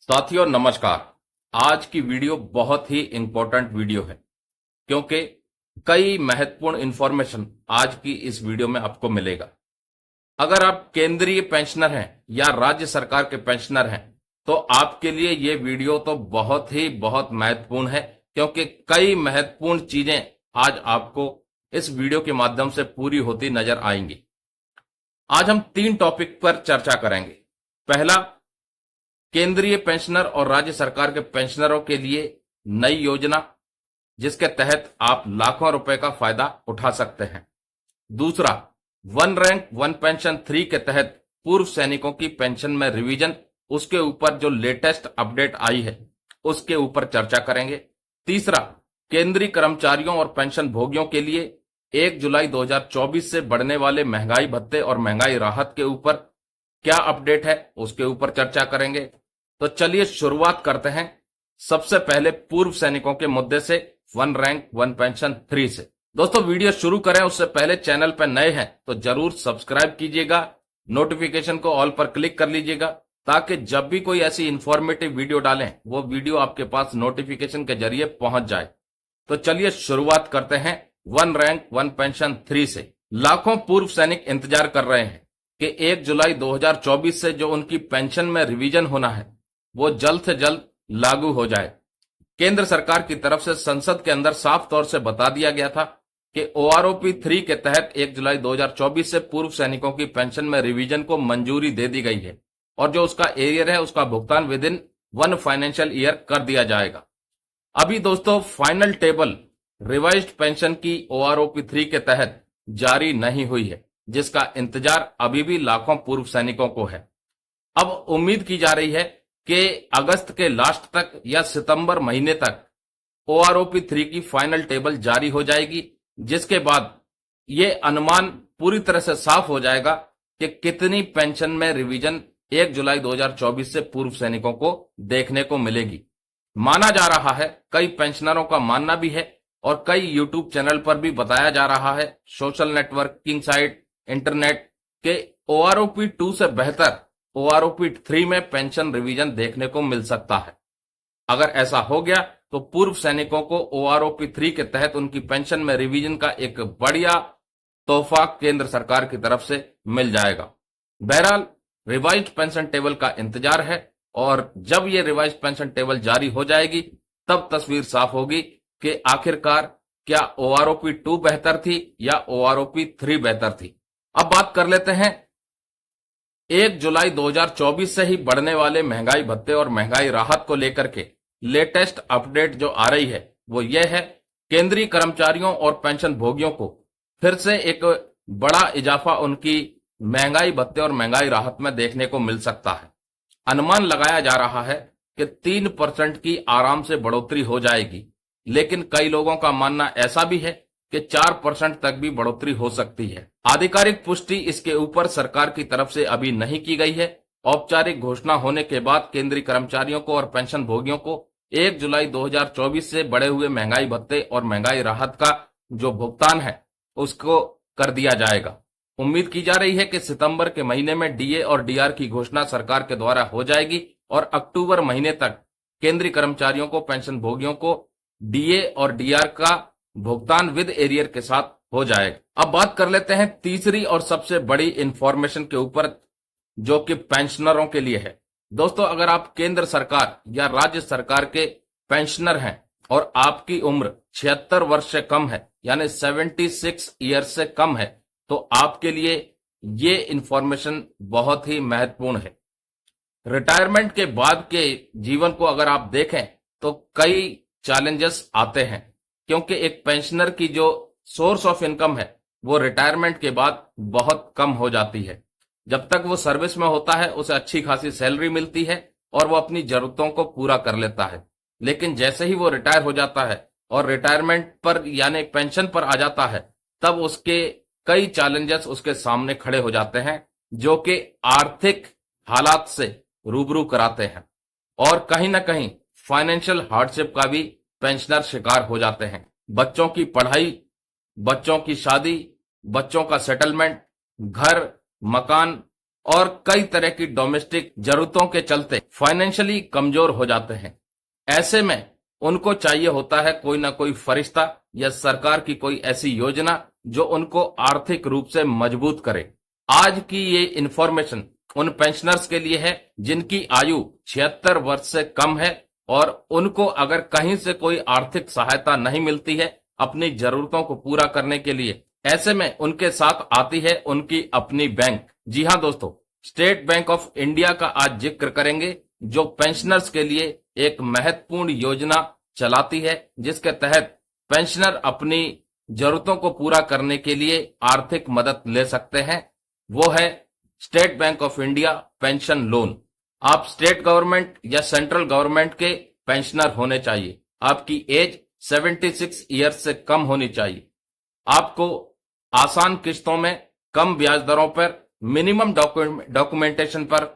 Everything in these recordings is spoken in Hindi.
साथियों नमस्कार। आज की वीडियो बहुत ही इंपॉर्टेंट वीडियो है क्योंकि कई महत्वपूर्ण इंफॉर्मेशन आज की इस वीडियो में आपको मिलेगा। अगर आप केंद्रीय पेंशनर हैं या राज्य सरकार के पेंशनर हैं तो आपके लिए ये वीडियो तो बहुत महत्वपूर्ण है क्योंकि कई महत्वपूर्ण चीजें आज आपको इस वीडियो के माध्यम से पूरी होती नजर आएंगी। आज हम 3 टॉपिक पर चर्चा करेंगे। पहला, केंद्रीय पेंशनर और राज्य सरकार के पेंशनरों के लिए नई योजना जिसके तहत आप लाखों रुपए का फायदा उठा सकते हैं। दूसरा, वन रैंक वन पेंशन 3 के तहत पूर्व सैनिकों की पेंशन में रिवीजन, उसके ऊपर जो लेटेस्ट अपडेट आई है उसके ऊपर चर्चा करेंगे। तीसरा, केंद्रीय कर्मचारियों और पेंशन भोगियों के लिए 1 जुलाई 2024 से बढ़ने वाले महंगाई भत्ते और महंगाई राहत के ऊपर क्या अपडेट है उसके ऊपर चर्चा करेंगे। तो चलिए शुरुआत करते हैं सबसे पहले पूर्व सैनिकों के मुद्दे से, वन रैंक वन पेंशन 3 से। दोस्तों वीडियो शुरू करें उससे पहले चैनल पर नए हैं तो जरूर सब्सक्राइब कीजिएगा, नोटिफिकेशन को ऑल पर क्लिक कर लीजिएगा ताकि जब भी कोई ऐसी इंफॉर्मेटिव वीडियो डालें वो वीडियो आपके पास नोटिफिकेशन के जरिए पहुंच जाए। तो चलिए शुरुआत करते हैं वन रैंक वन पेंशन 3 से। लाखों पूर्व सैनिक इंतजार कर रहे हैं कि 1 जुलाई 2024 से जो उनकी पेंशन में रिवीजन होना है वो जल्द से जल्द लागू हो जाए। केंद्र सरकार की तरफ से संसद के अंदर साफ तौर से बता दिया गया था कि OROP 3 के तहत 1 जुलाई 2024 से पूर्व सैनिकों की पेंशन में रिवीजन को मंजूरी दे दी गई है और जो उसका एरियर है उसका भुगतान विद इन 1 फाइनेंशियल ईयर कर दिया जाएगा। अभी दोस्तों फाइनल टेबल रिवाइज्ड पेंशन की OROP 3 के तहत जारी नहीं हुई है जिसका इंतजार अभी भी लाखों पूर्व सैनिकों को है। अब उम्मीद की जा रही है कि अगस्त के लास्ट तक या सितंबर महीने तक OROP 3 की फाइनल टेबल जारी हो जाएगी, जिसके बाद ये अनुमान पूरी तरह से साफ हो जाएगा कि कितनी पेंशन में रिवीजन 1 जुलाई 2024 से पूर्व सैनिकों को देखने को मिलेगी। माना जा रहा है, कई पेंशनरों का मानना भी है और कई यूट्यूब चैनल पर भी बताया जा रहा है, सोशल नेटवर्किंग साइट, इंटरनेट के OROP 2 से बेहतर OROP 3 में पेंशन रिवीजन देखने को मिल सकता है। अगर ऐसा हो गया तो पूर्व सैनिकों को OROP 3 के तहत उनकी पेंशन में रिवीजन का एक बढ़िया तोहफा केंद्र सरकार की तरफ से मिल जाएगा। बहरहाल रिवाइज्ड पेंशन टेबल का इंतजार है और जब ये रिवाइज्ड पेंशन टेबल जारी हो जाएगी तब तस्वीर साफ होगी कि आखिरकार क्या OROP 2 बेहतर थी या OROP 3 बेहतर थी। अब बात कर लेते हैं 1 जुलाई 2024 से ही बढ़ने वाले महंगाई भत्ते और महंगाई राहत को लेकर के लेटेस्ट अपडेट जो आ रही है वो ये है, केंद्रीय कर्मचारियों और पेंशन भोगियों को फिर से एक बड़ा इजाफा उनकी महंगाई भत्ते और महंगाई राहत में देखने को मिल सकता है। अनुमान लगाया जा रहा है कि 3% की आराम से बढ़ोतरी हो जाएगी, लेकिन कई लोगों का मानना ऐसा भी है कि 4% तक भी बढ़ोतरी हो सकती है। आधिकारिक पुष्टि इसके ऊपर सरकार की तरफ से अभी नहीं की गई है। औपचारिक घोषणा होने के बाद केंद्रीय कर्मचारियों को और पेंशन भोगियों को 1 जुलाई 2024 से बढ़े हुए महंगाई भत्ते और महंगाई राहत का जो भुगतान है उसको कर दिया जाएगा। उम्मीद की जा रही है कि सितंबर के महीने में DA और DR की घोषणा सरकार के द्वारा हो जाएगी और अक्टूबर महीने तक केंद्रीय कर्मचारियों को, पेंशन भोगियों को DA और DR का भुगतान विद एरियर के साथ हो जाएगा। अब बात कर लेते हैं तीसरी और सबसे बड़ी इंफॉर्मेशन के ऊपर जो कि पेंशनरों के लिए है। दोस्तों अगर आप केंद्र सरकार या राज्य सरकार के पेंशनर हैं और आपकी उम्र 76 वर्ष से कम है यानी 76 ईयर्स से कम है तो आपके लिए ये इंफॉर्मेशन बहुत ही महत्वपूर्ण है। रिटायरमेंट के बाद के जीवन को अगर आप देखें तो कई चैलेंजेस आते हैं क्योंकि एक पेंशनर की जो सोर्स ऑफ इनकम है वो रिटायरमेंट के बाद बहुत कम हो जाती है। जब तक वो सर्विस में होता है उसे अच्छी खासी सैलरी मिलती है और वो अपनी जरूरतों को पूरा कर लेता है, लेकिन जैसे ही वो रिटायर हो जाता है और रिटायरमेंट पर यानी पेंशन पर आ जाता है तब उसके कई चैलेंजेस उसके सामने खड़े हो जाते हैं जो कि आर्थिक हालात से रूबरू कराते हैं और कहीं ना कहीं फाइनेंशियल हार्डशिप का भी पेंशनर शिकार हो जाते हैं। बच्चों की पढ़ाई, बच्चों की शादी, बच्चों का सेटलमेंट, घर, मकान, और कई तरह की डोमेस्टिक जरूरतों के चलते फाइनेंशियली कमजोर हो जाते हैं। ऐसे में उनको चाहिए होता है कोई ना कोई फरिश्ता या सरकार की कोई ऐसी योजना जो उनको आर्थिक रूप से मजबूत करे। आज की ये इंफॉर्मेशन उन पेंशनर्स के लिए है जिनकी आयु 76 वर्ष से कम है और उनको अगर कहीं से कोई आर्थिक सहायता नहीं मिलती है अपनी जरूरतों को पूरा करने के लिए, ऐसे में उनके साथ आती है उनकी अपनी बैंक। जी हां दोस्तों, स्टेट बैंक ऑफ इंडिया का आज जिक्र करेंगे जो पेंशनर्स के लिए एक महत्वपूर्ण योजना चलाती है जिसके तहत पेंशनर अपनी जरूरतों को पूरा करने के लिए आर्थिक मदद ले सकते हैं। वो है state bank of India pension loan. आप स्टेट गवर्नमेंट या सेंट्रल गवर्नमेंट के पेंशनर होने चाहिए। आपकी एज 76 ईयर्स से कम होनी चाहिए। आपको आसान किस्तों में कम ब्याज दरों पर मिनिमम डॉक्यूमेंटेशन पर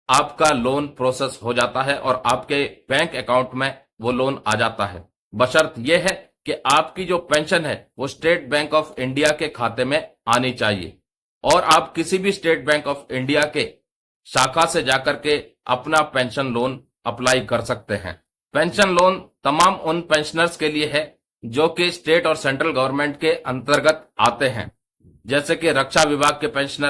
आपका लोन प्रोसेस हो जाता है और आपके बैंक अकाउंट में वो लोन आ जाता है। बशर्त यह है कि आपकी जो पेंशन है वो स्टेट बैंक ऑफ इंडिया के खाते में आनी चाहिए और आप किसी भी स्टेट बैंक ऑफ इंडिया के शाखा से जाकर के अपना पेंशन लोन अप्लाई कर सकते हैं। पेंशन लोन तमाम उन पेंशनर्स के लिए है जो कि स्टेट और सेंट्रल गवर्नमेंट के अंतर्गत आते हैं, जैसे कि रक्षा विभाग के पेंशनर,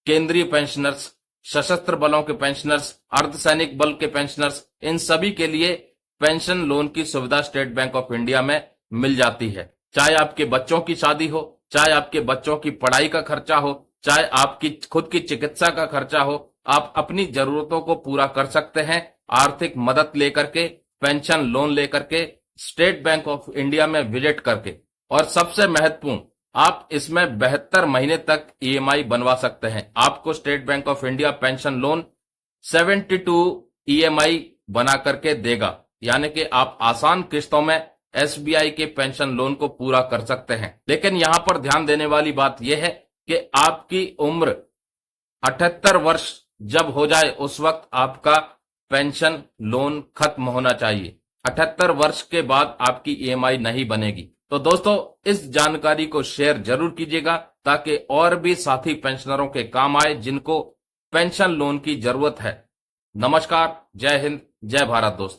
केंद्रीय पेंशनर्स, सशस्त्र बलों के पेंशनर्स, अर्धसैनिक बल के पेंशनर्स। इन सभी के लिए पेंशन लोन की सुविधा स्टेट बैंक ऑफ इंडिया में मिल जाती है। चाहे आपके बच्चों की शादी हो, चाहे आपके बच्चों की पढ़ाई का खर्चा हो, चाहे आपकी खुद की चिकित्सा का खर्चा हो, आप अपनी जरूरतों को पूरा कर सकते हैं आर्थिक मदद लेकर के, पेंशन लोन लेकर के, स्टेट बैंक ऑफ इंडिया में विजिट करके। और सबसे महत्वपूर्ण, आप इसमें 72 महीने तक ईएमआई बनवा सकते हैं। आपको state bank of India pension loan 72 EMI बना करके देगा, यानी कि आप आसान किस्तों में एसबीआई के पेंशन लोन को पूरा कर सकते हैं। लेकिन यहां पर ध्यान देने वाली बात यह है कि आपकी उम्र 78 वर्ष जब हो जाए उस वक्त आपका पेंशन लोन खत्म होना चाहिए। 78 वर्ष के बाद आपकी ईएमआई नहीं बनेगी। तो दोस्तों, इस जानकारी को शेयर जरूर कीजिएगा ताकि और भी साथी पेंशनरों के काम आए जिनको पेंशन लोन की जरूरत है। नमस्कार, जय हिंद, जय भारत दोस्तों।